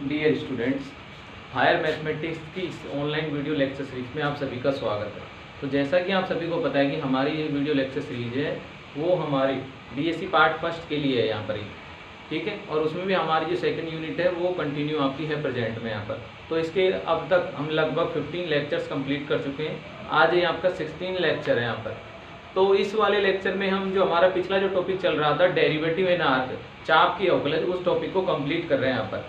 Dear students, higher mathematics की इस online video lecture series में आप सभी का स्वागत है। तो जैसा कि आप सभी को पता है कि हमारी ये वीडियो लेक्चर सीरीज है वो हमारी डीएससी पार्ट फर्स्ट के लिए है यहाँ पर ही, ठीक है। और उसमें भी हमारी जो सेकंड यूनिट है वो कंटिन्यू आपकी है प्रेजेंट में यहाँ पर। तो इसके अब तक हम लगभग 15 लेक्चर्स कंप्लीट कर चुके हैं। आज ये आपका 16 लेक्चर है यहाँ पर। तो इस वाले लेक्चर में हम जो हमारा पिछला जो टॉपिक चल रहा था डेरिवेटिव इन आर्क, चाप की अवकलज, उस टॉपिक को कंप्लीट कर रहे हैं यहाँ पर।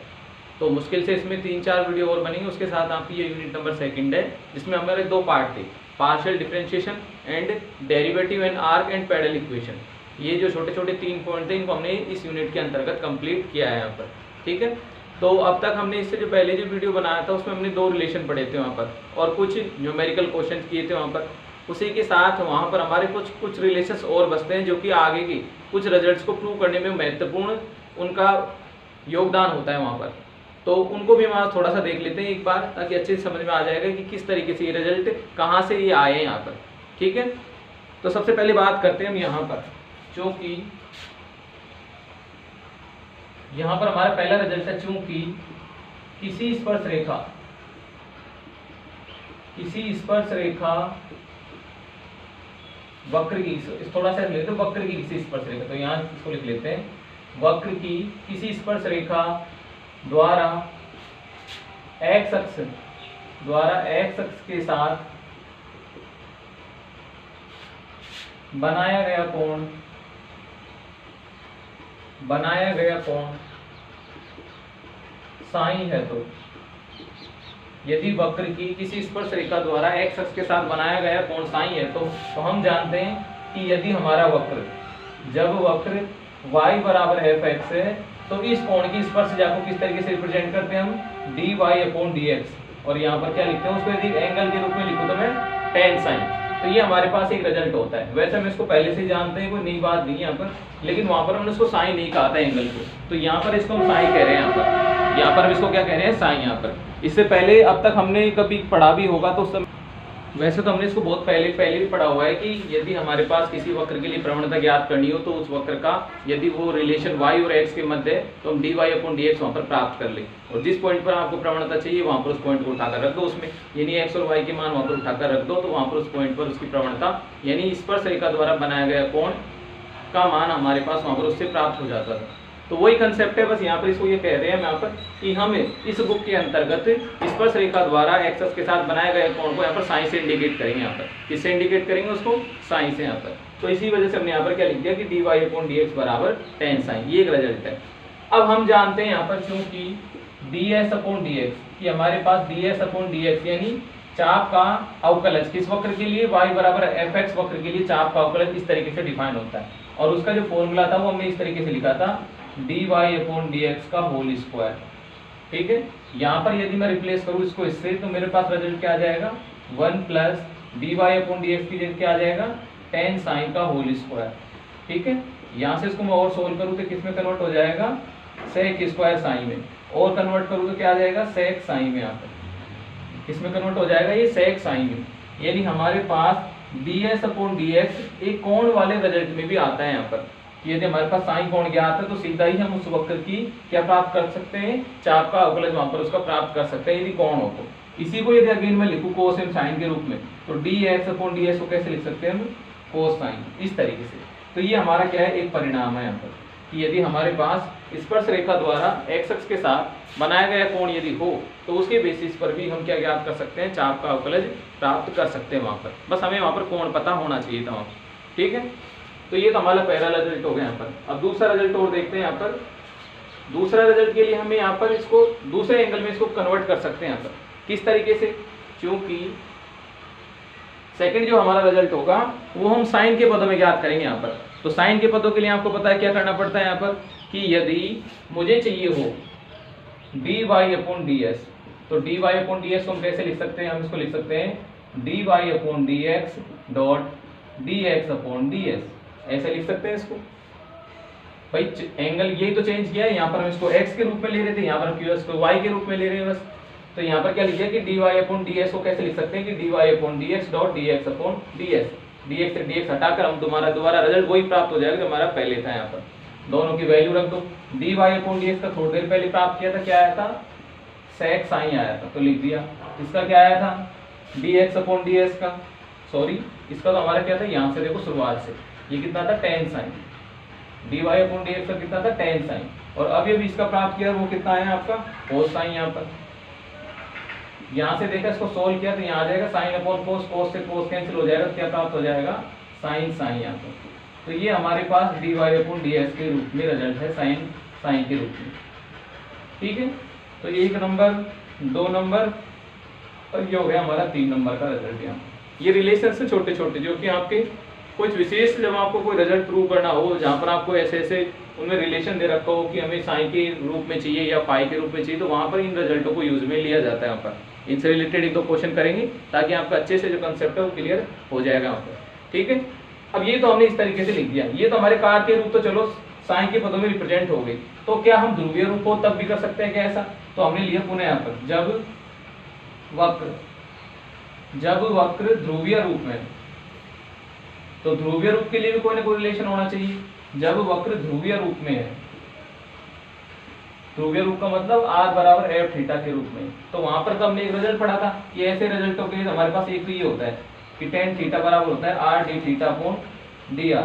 तो मुश्किल से इसमें 3-4 वीडियो और बनेंगे। उसके साथ आपकी ये यूनिट नंबर सेकंड है जिसमें हमारे 2 पार्ट थे, partial differentiation and derivative in arc and parallel equation. ये जो छोटे छोटे 3 पॉइंट थे इनको हमने इस यूनिट के अंतर्गत कंप्लीट किया है यहाँ पर, ठीक है। तो अब तक हमने इससे जो पहले जो वीडियो बनाया था उसमें हमने 2 रिलेशन पढ़े थे वहाँ पर और कुछ न्यूमेरिकल क्वेश्चन किए थे वहाँ पर। उसी के साथ वहाँ पर हमारे कुछ रिलेशंस और बचते हैं जो कि आगे की कुछ रिजल्ट्स को प्रूव करने में महत्वपूर्ण उनका योगदान होता है वहाँ पर। तो उनको भी हम थोड़ा सा देख लेते हैं एक बार, ताकि अच्छे से समझ में आ जाएगा कि किस तरीके से ये रिजल्ट कहाँ से ये आए हैं यहाँ पर, ठीक है। तो सबसे पहले बात करते हैं हम यहाँ पर, चूँकि यहाँ पर हमारा पहला रिजल्ट है, चूँकि किसी स्पर्श रेखा वक्र की, थोड़ा सा लेते हैं वक्र की किसी स्पर्श रेखा, तो यहाँ इसको लिख लेते हैं, वक्र की किसी स्पर्श रेखा द्वारा एक्स अक्ष के साथ बनाया गया कोण साई है। तो यदि वक्र की किसी स्पर्श रेखा द्वारा एक्स अक्ष के साथ बनाया गया कोण साई है तो हम जानते हैं कि यदि हमारा वक्र, जब वक्र y बराबर fx है तो इस कोण की स्पर्शजा को किस तरीके से रिप्रेजेंट करते हैं हम, dy/dx। और यहाँ पर क्या लिखते हैं उसको, यदि एंगल के रूप में लिखो तो मैं tan sin। तो ये हमारे पास एक रिजल्ट होता है। वैसे हम इसको पहले से जानते हैं, कोई नई बात नहीं है यहाँ पर, लेकिन वहां पर हमने उसको साइन नहीं कहा था एंगल को, तो यहाँ पर इसको हम साइन कह रहे हैं। यहाँ पर हम इसको क्या कह रहे हैं, साइन। यहाँ पर इससे पहले अब तक हमने कभी पढ़ा भी होगा तो उस समय, वैसे तो हमने इसको बहुत पहले भी पढ़ा हुआ है कि यदि हमारे पास किसी वक्र के लिए प्रवणता ज्ञात करनी हो तो उस वक्र का यदि वो रिलेशन y और x के मध्य है तो हम dy/dx वहाँ पर प्राप्त कर लें। और जिस पॉइंट पर आपको प्रवणता चाहिए वहाँ पर उस पॉइंट को उठाकर रख दो, उसमें यानी x और y के मान वहाँ पर उठाकर रख दो, तो वहाँ पर उस पॉइंट पर उसकी प्रवणता यानी स्पर्श रेखा द्वारा बनाया गया कोण का मान हमारे पास वहाँ पर उससे प्राप्त हो जाता था। तो वही कंसेप्ट है, बस यहाँ पर इसको ये कह रहे हैं हम यहाँ पर कि हम इस बुक के अंतर्गत स्पर्श रेखा द्वारा एक्स अक्ष के साथ बनाए गए कोण को यहाँ पर साइन से इंडिकेट करेंगे। यहाँ पर किससे इंडिकेट करेंगे उसको, साइन से यहाँ पर। तो इसी वजह से हमने यहाँ पर क्या लिख दिया कि dy/dx बराबर tan sin, ये एक रिजल्ट है। अब हम जानते हैं यहाँ पर चूंकि ds/dx कि हमारे पास ds/dx यानी चाप का अवकलज किस वक्र के लिए, y बराबर fx वक्र के लिए चाप का अवकलज इस तरीके से डिफाइन होता है। और उसका जो फॉर्मूला था वो हमने इस तरीके से लिखा था, dy/dx का होल स्क्वायर, ठीक है। यहाँ पर यदि मैं रिप्लेस करूँ इसको इससे तो मेरे पास रिजल्ट क्या आ जाएगा, 1 प्लस dy/dx की जगह क्या आ जाएगा, tan sin का होल स्क्वायर, ठीक है। यहाँ से इसको मैं और सोल्व करूँ तो किस में कन्वर्ट हो जाएगा, sec स्क्वायर साइन में, और कन्वर्ट करूँ तो क्या आ जाएगा, sec साइन में। यहाँ पर किसमें कन्वर्ट हो जाएगा, ये sec साइन में। यानी हमारे पास ds/dx एक कोण वाले रिजल्ट में भी आता है यहाँ पर। यदि हमारे पास साइन कोण ज्ञात है तो सीधा ही हम उस वक्र की क्या प्राप्त कर सकते हैं, चाप का अवकलज वहां पर उसका प्राप्त कर सकते हैं यदि कोण हो तो। इसी को यदि अगेन मैं लिखूं cos एंड साइन के रूप में तो dx/ds को कैसे लिख सकते हैं हम, cos साइन, इस तरीके से। तो ये हमारा क्या है, एक परिणाम है यहाँ पर कि यदि हमारे पास स्पर्श रेखा द्वारा एक्स अक्ष के साथ बनाया गया कोण यदि हो तो उसके बेसिस पर भी हम क्या ज्ञात कर सकते हैं, चाप का अवकलज प्राप्त कर सकते हैं वहां पर। बस हमें वहां पर कोण पता होना चाहिए था वहां, ठीक है। तो ये तो हमारा पहला रिजल्ट हो गया यहाँ पर। अब दूसरा रिजल्ट और देखते हैं यहाँ पर। दूसरा रिजल्ट के लिए हमें यहाँ पर इसको दूसरे एंगल में इसको कन्वर्ट कर सकते हैं यहाँ पर, किस तरीके से, क्योंकि सेकंड जो हमारा रिजल्ट होगा वो हम साइन के पदों में ज्ञात करेंगे यहाँ पर। तो साइन के पदों के लिए आपको पता है क्या करना पड़ता है यहाँ पर कि यदि मुझे चाहिए हो dy/ds तो dy/ds को हम कैसे लिख सकते हैं, हम इसको लिख सकते हैं dy/dx dx/ds, ऐसे लिख सकते हैं इसको। भाई एंगल यही तो चेंज किया है, यहाँ पर हम इसको x के रूप में ले रहे थे, यहाँ पर हम इसको y के रूप में ले रहे हैं बस। तो यहाँ पर क्या लिखा कि dy/ds को कैसे लिख सकते हैं कि dy/dx dx/ds, dx से dx हटाकर हम दोबारा रिजल्ट वही प्राप्त हो जाएगा जो हमारा पहले था। यहाँ पर दोनों की वैल्यू रख दो। dy/dx का थोड़ी देर पहले प्राप्त किया था, क्या आया था sec साइन आया था तो लिख दिया। इसका क्या आया था dx अपॉन ds का, सॉरी इसका तो हमारा क्या था, यहाँ से देखो शुरुआत से ये कितना था tan sine, dy upon dx का कितना था tan साइन, और अब ये भी इसका प्राप्त किया वो कितना आया आपका cos साइन। यहाँ पर यहाँ से देखा इसको सोल्व किया तो यहाँ आ जाएगा साइन अपॉन कोस, कोस से कोस कैंसिल हो जाएगा, क्या प्राप्त हो जाएगा साइन साइन यहाँ पर। तो ये हमारे पास dy अपॉन ds के रूप में रिजल्ट है, साइन साइन के रूप में। ठीक है, तो 1 नंबर 2 नंबर और ये हो गया हमारा 3 नंबर का रिजल्ट। यहाँ ये रिलेशन से छोटे छोटे जो कि आपके कुछ विशेष, जब आपको कोई रिजल्ट प्रूव करना हो जहाँ पर आपको ऐसे ऐसे उनमें रिलेशन दे रखा हो कि हमें साइन के रूप में चाहिए या फाई के रूप में चाहिए, तो वहाँ पर इन रिजल्टों को यूज में लिया जाता है। यहाँ पर इनसे रिलेटेड 1-2 क्वेश्चन करेंगे ताकि आपका अच्छे से जो कंसेप्ट है वो क्लियर हो जाएगा यहाँ पर। ठीक है, अब ये तो हमने इस तरीके से लिख दिया, ये तो हमारे कार के रूप तो चलो साइन के पदों में रिप्रेजेंट हो गई। तो क्या हम ध्रुवीय रूप को तब भी कर सकते हैं क्या ऐसा, तो हमने लिया पुनः यहाँ पर जब वक्र ध्रुवीय रूप में, तो ध्रुवीय रूप के लिए भी कोई ना कोई रिलेशन होना चाहिए। जब वक्र ध्रुवीय रूप में है, ध्रुवीय रूप का मतलब r बराबर f थीटा के रूप में, तो वहां पर तो हमने एक रिजल्ट पढ़ा था कि ऐसे रिजल्टों के लिए हमारे पास एक ही होता है कि tan थीटा बराबर होता है r d theta upon dr।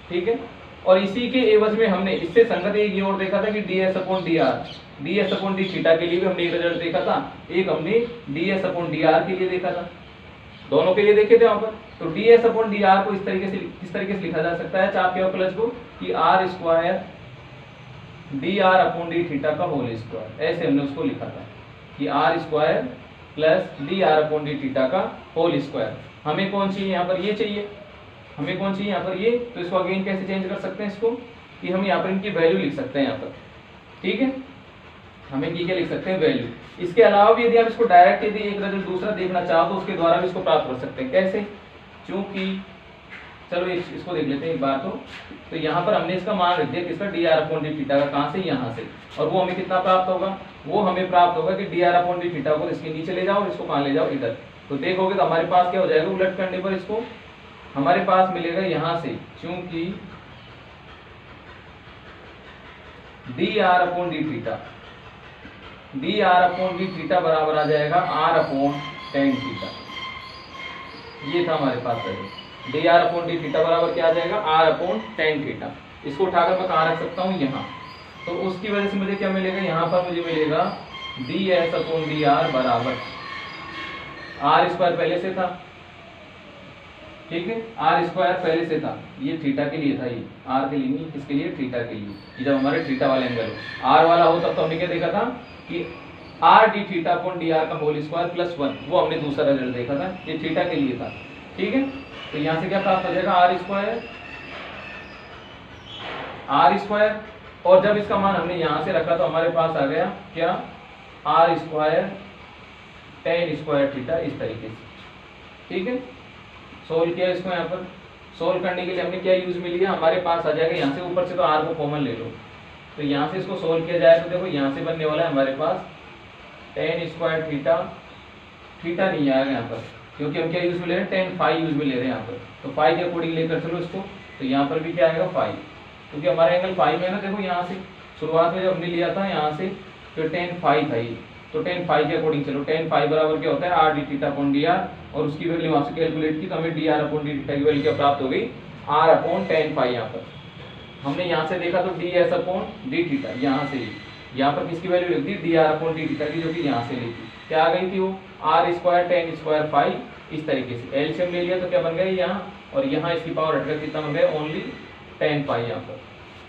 ठीक है, और इसी के एवज में हमने इससे संगत एक और देखा था कि ds अपॉन d थीटा के लिए भी हमने एक रिजल्ट देखा था, एक हमने ds अपॉन dr के लिए देखा था, दोनों के लिए देखे थे वहां पर। तो ds अपॉन dr को इस तरीके से लिखा जा सकता है चाप के अवकलज को कि r square dr upon d theta का होल स्क्वायर, ऐसे हमने उसको लिखा था कि r square plus dr upon d theta का होल स्क्वायर। हमें कौन चाहिए यहाँ पर, ये चाहिए, हमें कौन चाहिए यहाँ पर ये, तो इसको अगेन कैसे चेंज कर सकते हैं इसको कि हम यहाँ पर इनकी वैल्यू लिख सकते हैं यहाँ पर। ठीक है, हमें क्या लिख सकते हैं वैल्यू। इसके अलावा भी यदि आप इसको डायरेक्ट यदि एक रिजल्ट दूसरा देखना चाहो तो उसके द्वारा भी इसको प्राप्त कर सकते हैं। कैसे, क्योंकि चलो इसको देख लेते हैं एक बार। तो यहाँ पर हमने इसका मान रख दिया किसका dr अपॉन d थीटा का, कहाँ से यहाँ से, और वो हमें कितना प्राप्त होगा, वो हमें प्राप्त होगा कि dr अपॉन d थीटा को इसके नीचे ले जाओ और इसको कहाँ ले जाओ इधर। तो देखोगे तो हमारे पास क्या हो जाएगा, उलट करने पर इसको हमारे पास मिलेगा यहाँ से, चूंकि dr अपॉन d थीटा बराबर आ जाएगा r अपॉन tan थीटा। ये था हमारे पास पहले dr अपॉन d थीटा बराबर क्या आ जाएगा r अपॉन tan थीटा। इसको उठाकर मैं कहाँ रख सकता हूँ, यहाँ। तो उसकी वजह से मुझे क्या मिलेगा, यहाँ पर मुझे मिलेगा ds अपॉन dr बराबर r स्क्वायर पहले से था। ठीक है, r स्क्वायर पहले से था, ये थीटा के लिए था, ये r के लिए नहीं, किसके लिए, थीटा के लिए। ये जब हमारे थीटा वाले एंगल r वाला हो तब तो हमने क्या देखा था कि r d theta upon dr का होल स्क्वायर प्लस 1, वो हमने दूसरा रिजल्ट देखा था, ये थीटा के लिए था। ठीक है, तो यहाँ से क्या प्राप्त हो जाएगा r स्क्वायर, और जब इसका मान हमने यहाँ से रखा तो हमारे पास आ गया क्या, r square tan square theta, इस तरीके से। ठीक है, सोल्व किया इसको, यहाँ पर सोल्व करने के लिए हमने क्या यूज में लिया, हमारे पास आ जाएगा यहाँ से ऊपर से तो r को कॉमन ले लो, तो यहाँ से इसको सोल्व किया जाए तो देखो यहाँ से बनने वाला है हमारे पास tan स्क्वायर थीटा, थीटा नहीं आएगा यहाँ पर क्योंकि हम क्या यूज में ले रहे हैं, tan फाई यूज में ले रहे हैं यहाँ पर, तो फाई के अकॉर्डिंग लेकर चलो इसको, तो यहाँ पर भी क्या आएगा फाई, क्योंकि हमारा एंगल फाई में है ना। देखो यहाँ से शुरुआत में जब हमने लिया था यहाँ से तो tan फाई था ये, तो tan फाई के अकॉर्डिंग चलो, tan फाई बराबर क्या होता है r d theta upon dr, और उसकी वैल्यू वहाँ से कैलकुलेट की तो हमें dr अपॉन d थीटा की वैल्यू क्या प्राप्त हो गई, r अपॉन tan फाई। यहाँ पर हमने यहाँ से देखा तो ds अपॉन d थीटा, यहाँ से यहाँ पर किसकी वैल्यू लिख दी, dr अपॉन d थीटा की, जो कि यहाँ से लिखी क्या आ गई थी वो r square tan square phi, इस तरीके से एलसीएम ले लिया तो क्या बन गया यहाँ, और यहाँ इसकी पावर हटकर कितना बन गया, ओनली tan फाई। यहाँ पर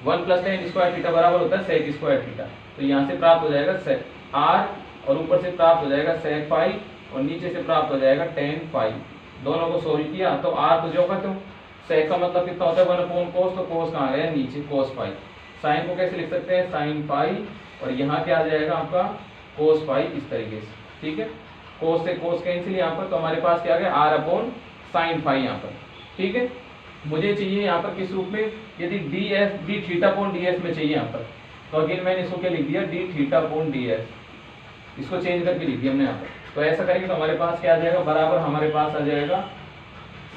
1 प्लस tan स्क्वायर थीटा बराबर होता है sec स्क्वायर थीटा, तो यहाँ से प्राप्त हो जाएगा sec r, और ऊपर से प्राप्त हो जाएगा sec फाई, और नीचे से प्राप्त हो जाएगा tan फाई। दोनों को सोल्व किया तो r तो जो का तो sec का मतलब कितना होता है 1 अपॉन cos, तो cos कहाँ गया नीचे, cos फाई। साइन को कैसे लिख सकते हैं, sin फाई, और यहाँ क्या आ जाएगा आपका cos फाई, इस तरीके से। ठीक है, cos से cos कैंसिल यहाँ पर, तो हमारे पास क्या आ गया r अपॉन sin फाई यहाँ पर। ठीक है, मुझे चाहिए यहाँ पर किस रूप में, यदि d थीटा अपॉन ds में चाहिए यहाँ पर, तो अगेन मैंने इसको क्या लिख दिया, d थीटा अपॉन ds, इसको चेंज करके लिख दिया हमने यहाँ पर। तो ऐसा करेंगे तो हमारे पास क्या आ जाएगा, बराबर हमारे पास आ जाएगा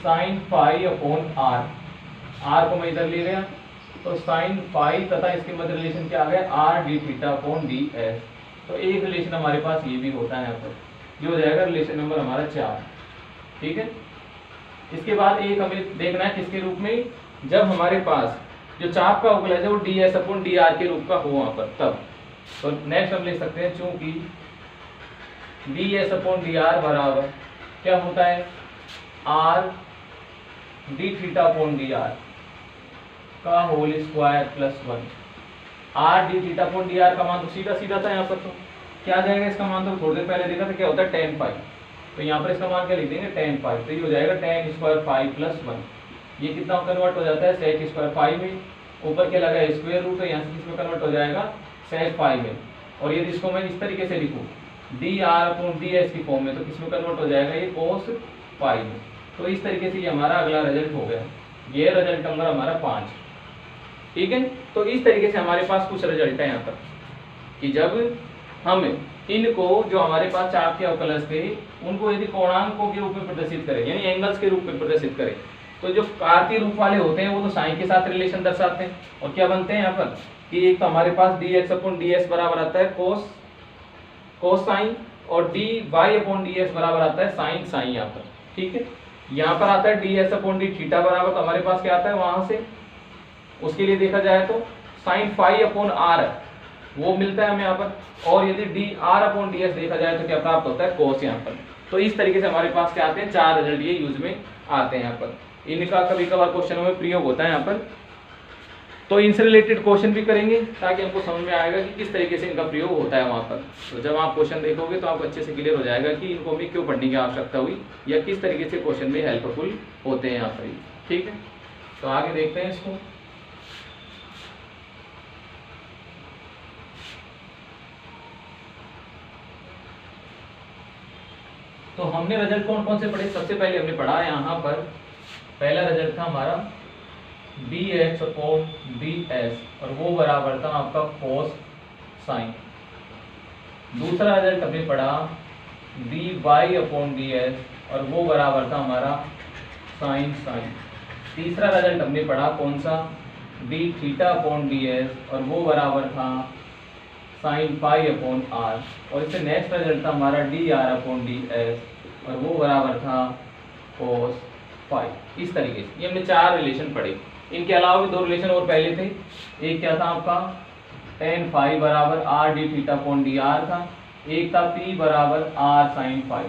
sin फाई अपॉन r को मैं इधर ले गया, तो sin फाई तथा इसके मध्य रिलेशन क्या आ गया, r d theta upon ds। तो एक रिलेशन हमारे पास ये भी होता है यहाँ पर, ये हो जाएगा रिलेशन नंबर हमारा 4। ठीक है, इसके बाद एक हमें देखना है किसके रूप में, जब हमारे पास जो चाप का अवकलज है वो ds/dr के रूप का हो वहां पर, तब। तो नेक्स्ट हम लिख सकते हैं, चूंकि ds/dr बराबर क्या होता है, r dθ/dr का whole square plus 1। r dθ/dr का मान तो सीधा सीधा था यहाँ पर, तो क्या आ जाएगा इसका मान, तो थोड़ी देर पहले देखा था क्या होता है tan पाई, तो यहाँ पर इसका मान क्या लिख देंगे tan पाई, तो ये हो जाएगा tan स्क्वायर पाई प्लस 1। ये कितना कन्वर्ट हो जाता है sec स्क्वायर पाई में, ऊपर क्या लगा स्क्वायर रूट, तो यहाँ से किसमें कन्वर्ट हो जाएगा sec पाई में। और यदि इसको मैं इस तरीके से लिखूँ dr/ds की फॉर्म में, तो किसमें कन्वर्ट हो जाएगा ये cos पाई में। तो इस तरीके से ये हमारा अगला रिजल्ट हो गया, ये रिजल्ट नंबर हमारा 5। ठीक है, तो इस तरीके से हमारे पास कुछ रिजल्ट है यहाँ पर कि जब हम इनको जो हमारे पास चाप के अवकलज थे उनको यदि कोणांकों के रूप में प्रदर्शित करें, यानी एंगल्स के रूप में प्रदर्शित करें, तो जो कार्तीय रूप वाले होते हैं वो तो साइन के साथ रिलेशन दर्शाते हैं, और क्या बनते हैं यहाँ पर कि एक तो हमारे पास dx/ds बराबर आता है cos साइन, और dy/ds बराबर आता है साइन साइन यहाँ पर। ठीक है, यहाँ पर आता है ds/d बराबर, तो हमारे पास क्या आता है वहां से, उसके लिए देखा जाए तो साइन φ/r वो मिलता है हमें यहाँ पर, और यदि dr/ds देखा जाए तो क्या प्राप्त होता है cos यहाँ पर। तो इस तरीके से हमारे पास क्या आते हैं, 4 रिजल्ट ये यूज में आते हैं यहाँ पर। इनका कभी कभार क्वेश्चनों में प्रयोग होता है यहाँ पर, तो इनसे रिलेटेड क्वेश्चन भी करेंगे ताकि हमको समझ में आएगा कि किस तरीके से इनका प्रयोग होता है वहाँ पर। तो जब आप क्वेश्चन देखोगे तो आपको अच्छे से क्लियर हो जाएगा कि इनको हमें क्यों पढ़ने की आवश्यकता हुई या किस तरीके से क्वेश्चन में हेल्पफुल होते हैं यहाँ पर। ठीक है, तो आगे देखते हैं इसको। तो हमने रिजल्ट कौन कौन से पढ़े, सबसे पहले हमने पढ़ा यहाँ पर, पहला रिजल्ट था हमारा dx/ds, और वो बराबर था आपका cos साइन। दूसरा रिजल्ट हमने पढ़ा dy/ds, और वो बराबर था हमारा साइन साइन। तीसरा रिजल्ट हमने पढ़ा कौन सा, dθ/ds, और वो बराबर था साइन π/r। और इससे नेक्स्ट रिजल्ट था हमारा dr/ds, और वो बराबर था cos फाई। इस तरीके से ये हमने 4 रिलेशन पढ़े। इनके अलावा भी 2 रिलेशन और पहले थे, एक क्या था आपका tan फाई बराबर r dθ/dr था, एक था p बराबर r sin फाई।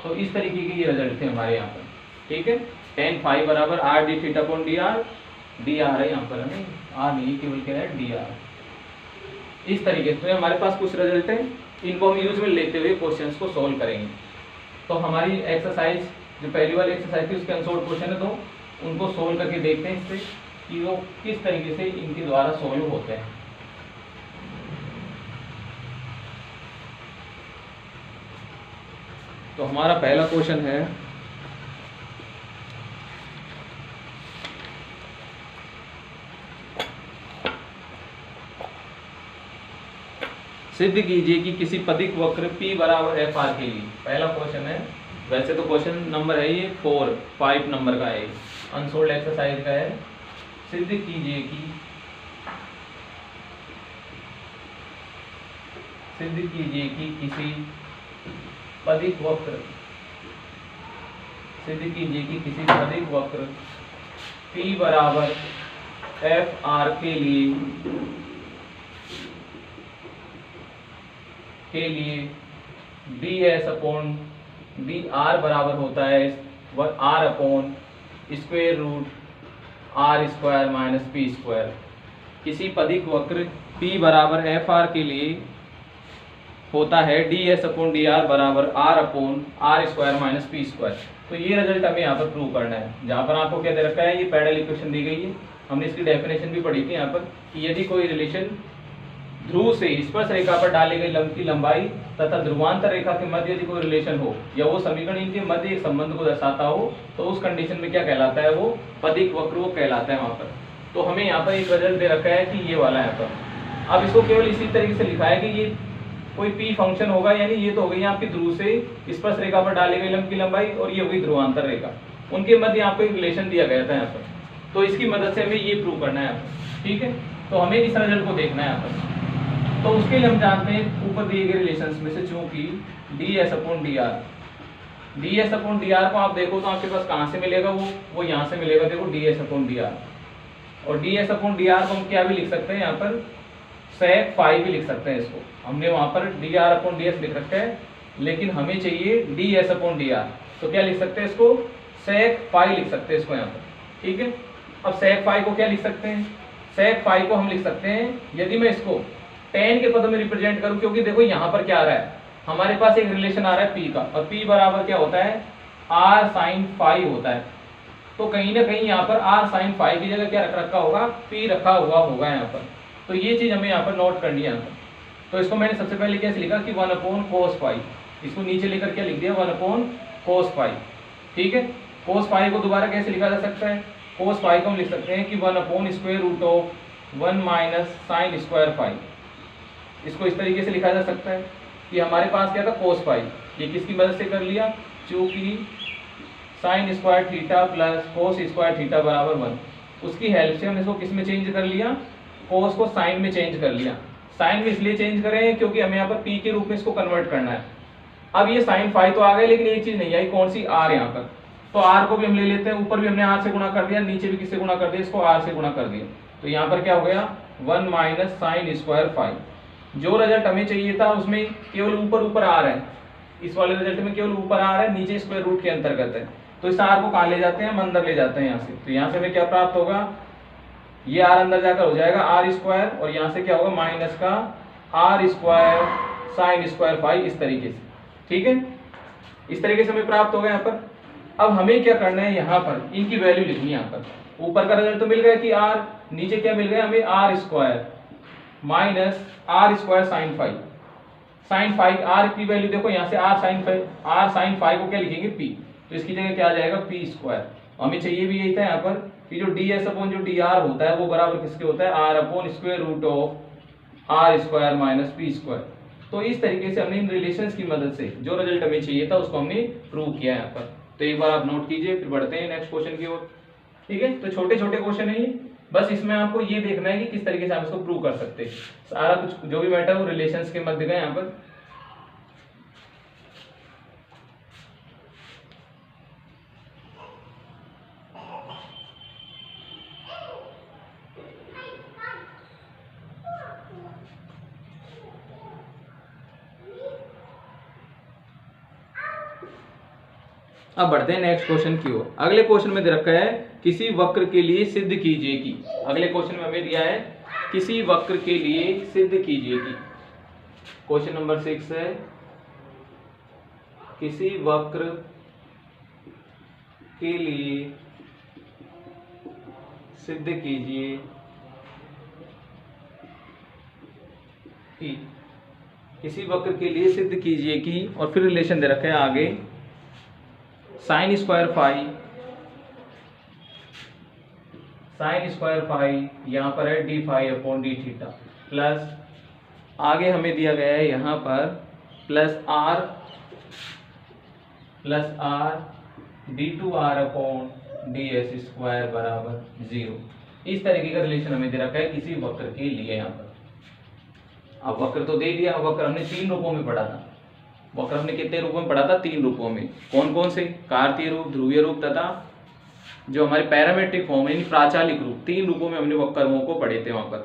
तो इस तरीके के ये रिजल्ट थे हमारे यहाँ पर। ठीक है, tan फाई बराबर r dθ/dr, dr है यहाँ पर, है r नहीं, केवल क्या है dr। इस तरीके से तो हमारे पास कुछ रिजल्ट है, इनको हम यूज में लेते हुए क्वेश्चंस को सॉल्व करेंगे। तो हमारी एक्सरसाइज जो पहली वाली एक्सरसाइज थी उसके अनसॉल्व क्वेश्चन है, तो उनको सोल्व करके देखते हैं इससे कि वो किस तरीके से इनके द्वारा सोल्व होते हैं। तो हमारा पहला क्वेश्चन है, सिद्ध कीजिए कि किसी पदिक वक्र P बराबर FR के लिए, पहला क्वेश्चन है। वैसे तो क्वेश्चन नंबर है ये 5 नंबर का है, अनसोल्ड एक्सरसाइज का है। सिद्ध कीजिए कि किसी पदिक वक्र P बराबर FR के लिए ds/dr बराबर होता है r/√r² माइनस p²। किसी पदिक वक्र P बराबर FR के लिए होता है ds/dr बराबर r/r² माइनस p²। तो ये रिजल्ट हमें यहाँ पर प्रूव करना है। जहाँ पर आपको क्या दे रखा है, ये पैरेलल इक्वेशन दी गई है, हमने इसकी डेफिनेशन भी पढ़ी थी यहाँ पर कि यदि कोई रिलेशन ध्रुव से स्पर्श रेखा पर डाली गई लंब की लंबाई तथा ध्रुवांतर रेखा के मध्य यदि कोई रिलेशन हो या वो समीकरण इनके मध्य एक संबंध को दर्शाता हो, तो उस कंडीशन में क्या कहलाता है, वो पदिक वक्र वो कहलाता है वहां पर। तो हमें यहाँ पर एक रिजल्ट दे रखा है कि ये वाला यहाँ पर। अब इसको केवल इसी तरीके से लिखा है कि ये कोई P फंक्शन होगा, यानी ये तो हो गई आपकी ध्रुव से स्पर्श रेखा पर डाली गई लंब की लंबाई, और ये होगी ध्रुवांतर रेखा, उनके मध्य यहाँ पे एक रिलेशन दिया गया था यहाँ पर। तो इसकी मदद से हमें ये प्रूव करना है यहाँ पर। ठीक है, तो हमें इस रिजल्ट को देखना है यहाँ पर। तो तो उसके लिए हम जानते हैं ऊपर दिए गए रिलेशंस में से, चूंकि ds/dr, ds/dr को आप देखो तो आपके पास कहाँ से मिलेगा, वो यहाँ से मिलेगा, देखो ds/dr, और ds/dr को हम क्या भी लिख सकते हैं यहाँ पर, sec phi भी लिख सकते हैं इसको, हमने वहाँ पर dr/ds लिख रखा है, लेकिन हमें चाहिए ds/dr, तो क्या लिख सकते हैं इसको, sec phi लिख सकते हैं इसको यहाँ पर, ठीक है। अब sec phi को क्या लिख सकते हैं, sec phi को हम लिख सकते हैं, यदि मैं इसको tan के पदों में रिप्रेजेंट करूं, क्योंकि देखो यहाँ पर क्या आ रहा है, हमारे पास एक रिलेशन आ रहा है p का, और p बराबर क्या होता है, r sin phi होता है, तो कहीं ना कहीं यहाँ पर r sin phi की जगह क्या रख रखा होगा, p रखा हुआ होगा यहाँ पर, तो ये चीज हमें यहाँ पर नोट करनी है यहाँ पर। तो इसको मैंने सबसे पहले कैसे लिखा कि 1/cos phi, इसको नीचे लेकर क्या लिख दिया, 1/cos phi, ठीक है। cos phi को दोबारा कैसे लिखा जा सकता है, cos phi को हम लिख सकते हैं कि 1/√1 माइनस साइन स्क्वायर phi, इसको इस तरीके से लिखा जा सकता है कि हमारे पास क्या था, cos phi, ये किसकी मदद से कर लिया, चूंकि sine square theta plus cos square theta बराबर 1, उसकी हेल्प से हमने इसको किस में चेंज कर लिया, कोस को साइन में चेंज कर लिया। साइन में इसलिए चेंज कर रहे हैं क्योंकि हमें यहाँ पर p के रूप में इसको कन्वर्ट करना है। अब ये साइन फाई तो आ गए, लेकिन एक चीज नहीं आई, कौन सी, r यहाँ पर, तो r को भी हम ले लेते हैं, ऊपर भी हमने r से गुणा कर दिया, नीचे भी किससे गुणा कर दिया, इसको r से गुणा कर दिया, तो यहाँ पर क्या हो गया 1 माइनस साइन स्क्वायर फाई। जो रिजल्ट हमें चाहिए था उसमें केवल ऊपर ऊपर आ रहा है, इस वाले रिजल्ट में केवल ऊपर आ रहा है, नीचे स्क्वायर रूट के अंतर्गत है, तो इस r को कहाँ ले जाते हैं, हम अंदर ले जाते हैं यहाँ से, तो यहाँ से हमें क्या प्राप्त होगा, ये r अंदर जाकर हो जाएगा r स्क्वायर, और यहाँ से क्या होगा माइनस का r square sine square phi, इस तरीके से, ठीक है, इस तरीके से हमें प्राप्त होगा यहाँ पर। अब हमें क्या करना है, यहाँ पर इनकी वैल्यू लिखनी है, यहाँ पर ऊपर का रिजल्ट तो मिल गया कि r, नीचे क्या मिल गया हमें, r square minus r square sine phi, sine phi r की वैल्यू देखो यहाँ से r साइन फाई को क्या लिखेंगे p, तो इसकी जगह क्या आ जाएगा p स्क्वायर, हमें चाहिए भी यही था यहाँ पर कि जो ds अपॉन जो dr होता है वो बराबर किसके होता है, r upon square root of r square minus p square. तो इस तरीके से हमने इन रिलेशंस की मदद से जो रिजल्ट हमें चाहिए था उसको हमने प्रूव किया यहाँ पर। तो एक बार आप नोट कीजिए, फिर बढ़ते हैं नेक्स्ट क्वेश्चन की ओर, ठीक है। तो छोटे छोटे क्वेश्चन है ये, बस इसमें आपको ये देखना है कि किस तरीके से आप इसको प्रूव कर सकते हैं, सारा कुछ जो भी मैटर वो रिलेशंस के मध्य का यहाँ पर। अब बढ़ते हैं नेक्स्ट क्वेश्चन की ओर। अगले क्वेश्चन में दे रखा है किसी वक्र के लिए सिद्ध कीजिए कि, अगले क्वेश्चन में हमें दिया है किसी वक्र के लिए सिद्ध कीजिए कि, क्वेश्चन नंबर 6 है किसी वक्र के लिए सिद्ध कीजिए कि, किसी वक्र के लिए सिद्ध कीजिए कि, और फिर रिलेशन दे रखा है आगे साइन स्क्वायर फाई यहाँ पर है d phi upon d theta, plus आगे हमें दिया गया है यहाँ पर plus r d two r upon d s square बराबर 0। इस तरीके का रिलेशन हमें दे रखा है किसी वक्र के लिए यहाँ पर। अब वक्र तो दे दिया, वक्र हमने 3 रूपों में पढ़ा था, वक्र हमने कितने रूपों में पढ़ा था, 3 रूपों में, कौन कौन से, कार्तीय रूप, ध्रुवीय रूप तथा जो हमारे पैरामेट्रिक फॉर्म यानी प्राचालिक रूप, 3 रूपों में हमने वक्रों को पढ़े थे वहां पर।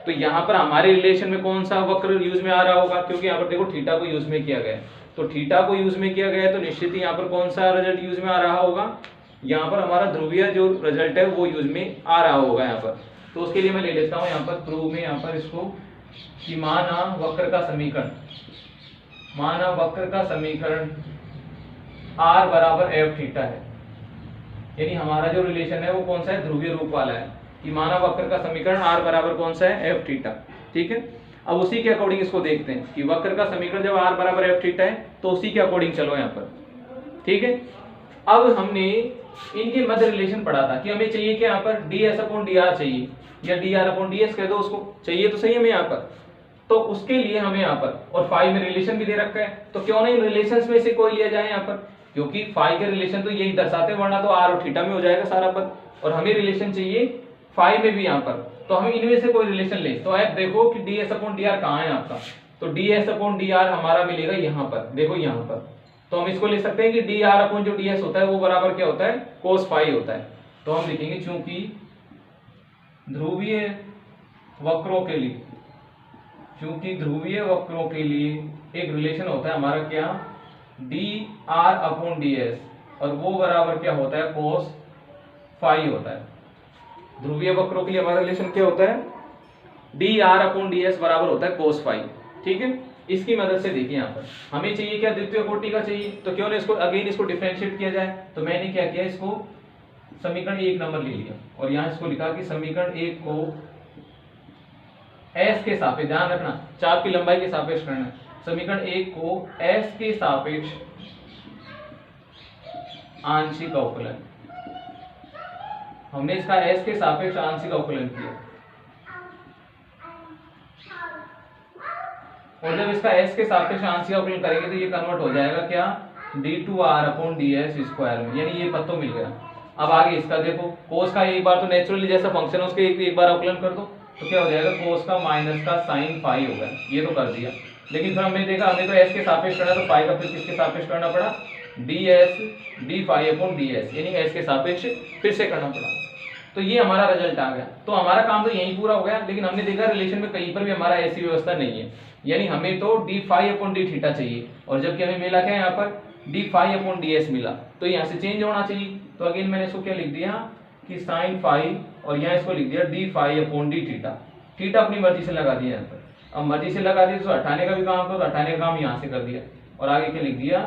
तो यहाँ पर हमारे रिलेशन में कौन सा वक्र यूज में आ रहा होगा, क्योंकि यहाँ पर देखो थीटा को यूज में किया गया है, तो थीटा को यूज में किया गया है तो निश्चित ही यहाँ पर कौन सा रिजल्ट यूज में आ रहा होगा, यहाँ पर हमारा ध्रुवीय जो रिजल्ट है वो यूज में आ रहा होगा यहाँ पर। तो उसके लिए मैं ले लेता हूँ यहाँ पर प्रूव में, यहाँ पर इसको कि माना वक्र का समीकरण, माना वक्र का समीकरण r बराबर एफ थीटा है, यानी हमारा जो रिलेशन है वो कौन सा है, ध्रुवीय रूप वाला है, कि माना वक्र का समीकरण r बराबर कौन सा है, एफ थीटा, ठीक है। अब उसी के अकॉर्डिंग इसको देखते हैं कि वक्र का समीकरण जब r बराबर एफ थीटा है तो उसी के अकॉर्डिंग चलो यहाँ पर, ठीक है। अब हमने इनके मध्य रिलेशन पढ़ा था कि हमें चाहिए कि यहाँ पर ds अपॉन dr चाहिए, या dr अपॉन ds कह दो उसको, चाहिए तो सही हमें यहाँ पर। तो उसके लिए हमें यहाँ पर, और फाई में रिलेशन भी दे रखा है, तो क्यों नहीं रिलेशंस में से कोई लिया जाए यहाँ पर, क्योंकि फाई के रिलेशन तो यही दर्शाते हैं, वरना तो r और थीटा में हो जाएगा सारा पद, और हमें रिलेशन चाहिए फाई में भी यहाँ पर, तो हम इनमें से कोई रिलेशन ले, तो आप देखो कि ds अपॉन dr कहाँ है आपका, तो ds अपॉन dr हमारा मिलेगा यहाँ पर, देखो यहाँ पर, तो हम इसको ले सकते हैं कि dr अपॉन जो ds होता है वो बराबर क्या होता है, cos फाई होता है। तो हम लिखेंगे चूंकि ध्रुवीय वक्रों के लिए, चूंकि ध्रुवीय वक्रों के लिए एक रिलेशन होता है हमारा क्या, dr अपॉन ds, और वो बराबर क्या होता है, cos फाई होता है। ध्रुवीय वक्रों के लिए हमारा रिलेशन क्या होता है, dr अपॉन ds बराबर होता है cos फाई। ठीक है, इसकी मदद से देखिए यहाँ पर हमें चाहिए क्या, द्वितीय कोटि का चाहिए, तो क्यों ना इसको अगेन इसको डिफरेंशिएट किया जाए। तो मैंने क्या किया, इसको समीकरण 1 नंबर ले लिया और यहाँ इसको लिखा कि समीकरण 1 को s के सापेक्ष, ध्यान रखना चाप की लंबाई के सापेक्ष करना है, समीकरण 1 को s के सापेक्ष आंशिक अवकलन, हमने इसका s के सापेक्ष आंशिक अवकलन किया, और जब इसका s के सापेक्ष आंशिक अवकलन करेंगे तो ये कन्वर्ट हो जाएगा क्या, d2r अपॉन ds स्क्वायर में, यानी ये पद तो मिल गया। अब आगे इसका देखो, कोस का एक बार तो नेचुरली जैसा फंक्शन है उसके एक बार अवकलन कर दो, तो क्या हो जाएगा, कोस का माइनस का साइन फाई होगा, ये तो कर दिया। लेकिन फिर हमने देखा हमें तो s के सापेक्ष करना, तो फाई का फिर किसके सापेक्ष करना पड़ा, ds d phi upon ds, यानी s के सापेक्ष फिर से करना पड़ा। तो ये हमारा रिजल्ट आ गया, तो हमारा काम तो यहीं पूरा हो गया। लेकिन हमने देखा रिलेशन में कहीं पर भी हमारा ऐसी व्यवस्था नहीं है, यानी हमें तो d phi upon d theta चाहिए, और जबकि हमें मिला क्या यहाँ पर, d फाई अपॉन ds मिला, तो यहाँ से चेंज होना चाहिए। तो अगेन मैंने इसको क्या लिख दिया कि साइन फाई, और यहाँ इसको लिख दिया d phi upon d theta, theta अपनी मर्जी से लगा दिया यहाँ पर। अब मर्जी से लगा दिया तो हटाने का भी काम था, तो हटाने का काम यहाँ से कर दिया, और आगे क्या लिख दिया,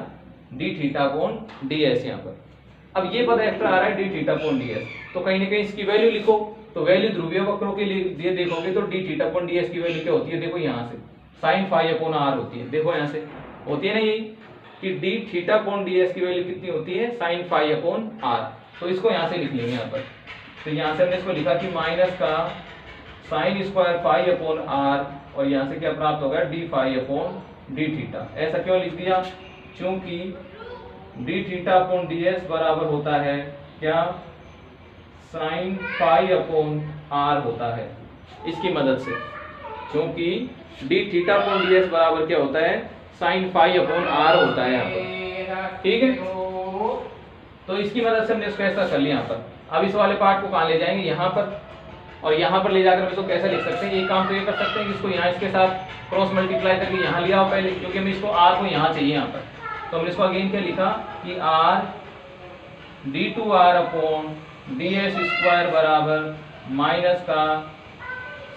d थीटा अपॉन ds यहाँ पर। अब ये पद एक्स्ट्रा आ रहा है d थीटा अपॉन ds, तो कहीं ना कहीं इसकी वैल्यू लिखो, तो वैल्यू ध्रुवीय वक्रों के लिए देखोगे तो d थीटा अपॉन ds की वैल्यू क्या होती है, देखो यहाँ से साइन फाई अपॉन r होती है, देखो यहाँ से होती है ना यही कि d थीटा अपॉन ds की वैल्यू कितनी होती है, साइन फाई अपॉन r। तो इसको यहाँ से लिख लेंगे यहाँ पर, तो यहाँ से हमने इसको लिखा कि माइनस का sine square phi upon r, और यहाँ से क्या प्राप्त होगा, d phi upon d theta. ऐसा क्यों लिख दिया, क्योंकि d थीटा अपॉन ds बराबर होता है क्या, साइन फाई अपॉन r होता है, इसकी मदद से, क्योंकि d थीटा अपॉन ds बराबर क्या होता है, साइन फाई अपॉन r होता है यहाँ पर। ठीक है, तो इसकी मदद से हमने इसको ऐसा कर लिया यहाँ पर। अब इस वाले पार्ट को कहाँ ले जाएंगे, यहाँ पर, और यहाँ पर ले जाकर हम इसको कैसे लिख सकते हैं, एक काम तो ये कर सकते हैं कि इसको यहाँ इसके साथ क्रॉस मल्टीप्लाई करके यहाँ लिया हो पहले, क्योंकि हमें इसको r को यहाँ चाहिए यहाँ पर। तो हमने इसको अगेन क्या लिखा कि r d2r upon ds square बराबर माइनस का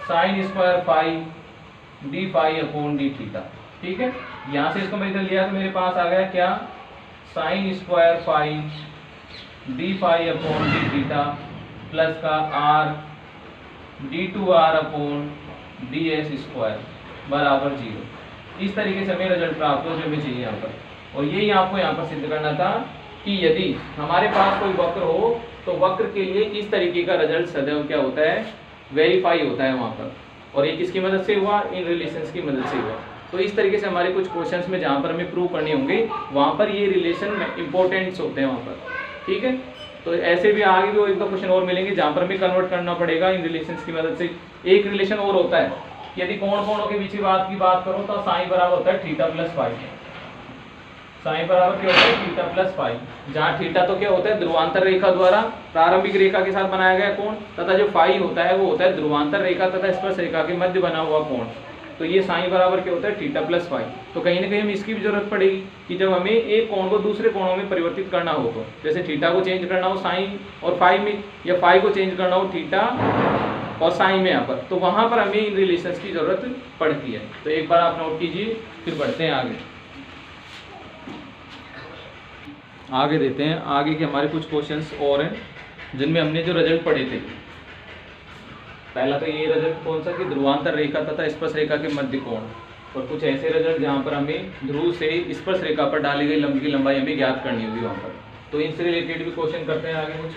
sine square phi d phi upon d theta. ठीक है, यहाँ से इसको मैं इधर लिया तो मेरे पास आ गया क्या, sine square phi d phi upon d theta plus का r d2r upon ds square बराबर 0। इस तरीके से हमें रिजल्ट प्राप्त हो जो हमें चाहिए यहाँ पर। और यही आपको यहाँ पर सिद्ध करना था कि यदि हमारे पास कोई वक्र हो तो वक्र के लिए इस तरीके का रिजल्ट सदैव क्या होता है, वेरीफाई होता है वहाँ पर। और ये किसकी मदद से हुआ, इन रिलेशंस की मदद से हुआ। तो इस तरीके से हमारे कुछ क्वेश्चंस में जहाँ पर हमें प्रूव करने होंगे वहाँ पर ये रिलेशन इंपॉर्टेंट्स होते हैं वहाँ पर। ठीक है, तो ऐसे भी आगे भी एक दो क्वेश्चन और मिलेंगे जहाँ पर हमें कन्वर्ट करना पड़ेगा इन रिलेशंस की मदद से। एक रिलेशन और होता है, यदि कोणों के बीच की बात करो तो साइन बराबर होता है थीटा प्लस फाई। साइन बराबर क्या होता है, थीटा प्लस फाई, जहाँ थीटा तो क्या होता है ध्रुवांतर रेखा द्वारा प्रारंभिक रेखा के साथ बनाया गया कोण, तथा जो फाई होता है वो होता है ध्रुवांतर रेखा तथा स्पर्श रेखा के मध्य बना हुआ कोण। तो ये साइन बराबर क्या होता है, थीटा प्लस फाई। तो कहीं ना कहीं हमें इसकी भी जरूरत पड़ेगी कि जब हमें एक कोण को दूसरे कोणों में परिवर्तित करना हो, तो जैसे थीटा को चेंज करना हो साइन और फाई में, या फाई को चेंज करना हो थीटा और साइन में यहाँ पर, तो वहाँ पर हमें इन रिलेशंस की जरूरत पड़ती है। तो एक बार आप नोट कीजिए, फिर बढ़ते हैं आगे देते हैं आगे के हमारे कुछ क्वेश्चंस और हैं जिनमें हमने जो रिजल्ट पढ़े थे। पहला तो ये रिजल्ट कौन सा कि ध्रुवांतर रेखा तथा स्पर्श रेखा के मध्य कोण, और कुछ ऐसे रिजल्ट जहाँ पर हमें ध्रुव से स्पर्श रेखा पर डाली गई लंब की लंबाई हमें ज्ञात करनी होगी वहाँ पर। तो इनसे रिलेटेड भी क्वेश्चन करते हैं आगे कुछ।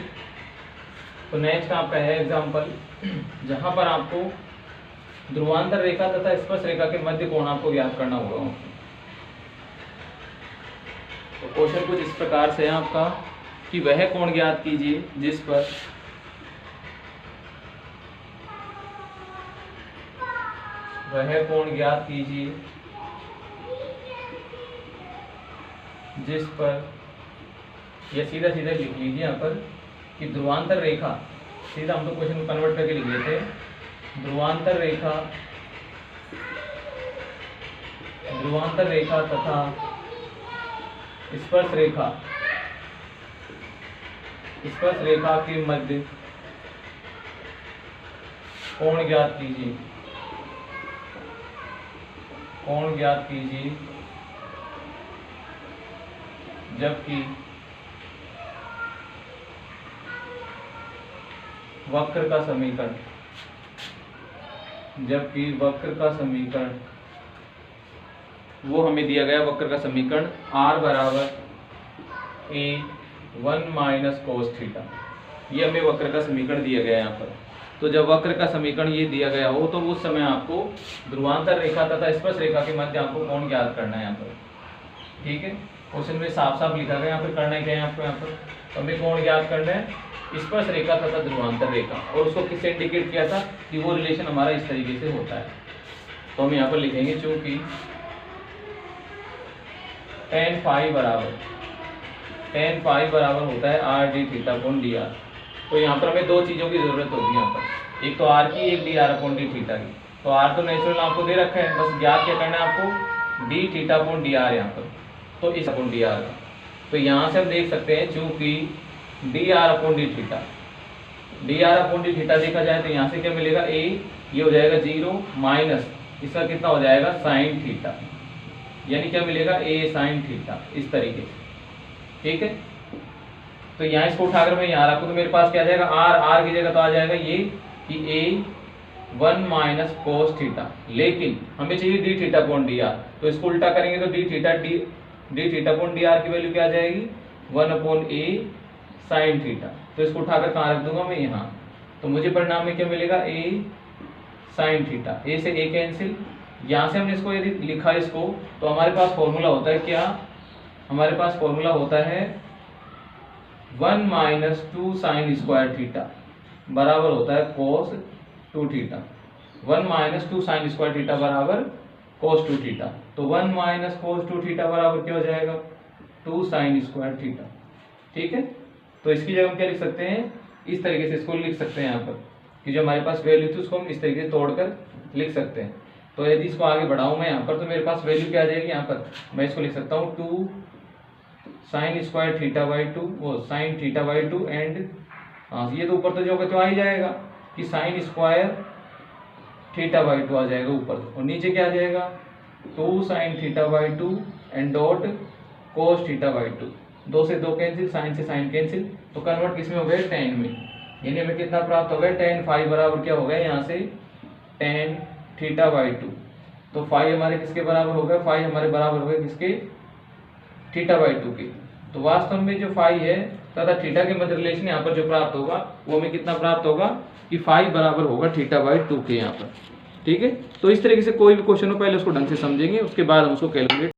तो नेक्स्ट आपका है एग्जाम्पल जहाँ पर आपको ध्रुवांतर रेखा तथा स्पर्श रेखा के मध्य कोण आपको ज्ञात करना होगा। तो क्वेश्चन कुछ इस प्रकार से है आपका कि वह कोण ज्ञात कीजिए जिस पर वह कोण ज्ञात कीजिए जिस पर, यह सीधा सीधा लिख लीजिए यहाँ पर कि ध्रुवांतर रेखा, सीधा हम तो क्वेश्चन को कन्वर्ट करके लिख लेते हैं, ध्रुवांतर रेखा तथा स्पर्श रेखा के मध्य कोण ज्ञात कीजिए जबकि वक्र का समीकरण वो हमें दिया गया, वक्र का समीकरण r बराबर a1 माइनस कोस थीटा, ये हमें वक्र का समीकरण दिया गया है यहाँ पर। तो जब वक्र का समीकरण ये दिया गया हो तो उस समय आपको ध्रुवांतर रेखा तथा स्पर्श रेखा के मध्य आपको कोण ज्ञात करना है यहाँ पर। ठीक है, क्वेश्चन में साफ साफ लिखा गया यहाँ पर करना क्या है आपको, यहाँ पर तो हमें कोण ज्ञात करना है स्पर्श रेखा तथा ध्रुवांतर रेखा, और उसको किससे इंडिकेट किया था कि वो रिलेशन हमारा इस तरीके से होता है। तो हम यहाँ पर लिखेंगे चूंकि tan फाई बराबर होता है r d theta upon D R. तो यहाँ पर हमें दो चीज़ों की जरूरत होगी यहाँ पर, एक तो r की, एक D R upon d theta की। तो r तो नेचुरल आपको दे रखा है, बस ज्ञात क्या करना है आपको, D theta upon D R यहाँ पर, तो इस अपॉन डी आर का। तो यहाँ से हम देख सकते हैं चूंकि D R upon d theta देखा जाए तो यहाँ से क्या मिलेगा, a ये हो जाएगा 0 माइनस इसका कितना हो जाएगा साइन थीटा, यानी क्या मिलेगा a साइन थीटा, इस तरीके से। ठीक है, तो यहाँ इसको उठाकर मैं यहाँ रखूँ तो मेरे पास क्या आ जाएगा, r की जगह तो आ जाएगा ये कि a1 माइनस कोस थीटा, लेकिन हमें चाहिए D theta upon D R, तो इसको उल्टा करेंगे तो D theta upon D R की वैल्यू क्या आ जाएगी, 1 अपॉन a साइन थीटा। तो इसको उठाकर कहाँ रख दूंगा मैं, यहाँ। तो मुझे परिणाम में क्या मिलेगा, a साइन थीटा, a से a कैंसिल, यहाँ से हमने इसको यदि लिखा इसको तो हमारे पास फॉर्मूला होता है क्या, हमारे पास फॉर्मूला होता है 1 माइनस 2 साइन स्क्वायर थीटा बराबर होता है कोस 2 theta. 1 minus 2 sine square theta बराबर कोस 2 थीटा। तो 1 माइनस कोस 2 थीटा बराबर क्या हो जाएगा, 2 साइन स्क्वायर थीटा। ठीक है, तो इसकी जगह हम क्या लिख सकते हैं, इस तरीके से इसको लिख सकते हैं यहाँ पर कि जो हमारे पास वैल्यू थी उसको हम इस तरीके से तोड़कर लिख सकते हैं। तो यदि इसको आगे बढ़ाऊं मैं यहाँ पर तो मेरे पास वैल्यू क्या आ जाएगी, यहाँ पर मैं इसको लिख सकता हूँ 2 साइन स्क्वायर थीटा बाई 2, वो साइन थीटा बाई 2 एंड ये तो ऊपर तो जो तो आ ही जाएगा कि साइन स्क्वायर थीटा बाई 2 आ जाएगा ऊपर, और नीचे क्या आ जाएगा 2 sine theta by 2 and dot cos theta by 2, 2 से 2 कैंसिल, साइन से साइन कैंसिल, तो कन्वर्ट किस में हो गया, tan में, यानी हमें कितना प्राप्त हो गया, tan फाई बराबर क्या हो गया यहाँ से tan थीटा बाई 2। तो फाई हमारे किसके बराबर हो गया, फाई हमारे बराबर हो गए किसके, थीटा बाई 2 के। तो वास्तव में जो फाई है तथा थीटा के मध्य रिलेशन यहाँ पर जो प्राप्त होगा वो हमें कितना प्राप्त होगा कि फाई बराबर होगा थीटा बाई 2 के यहाँ पर। ठीक है, तो इस तरीके से कोई भी क्वेश्चन हो पहले उसको ढंग से समझेंगे, उसके बाद हम उसको कैलकुलेट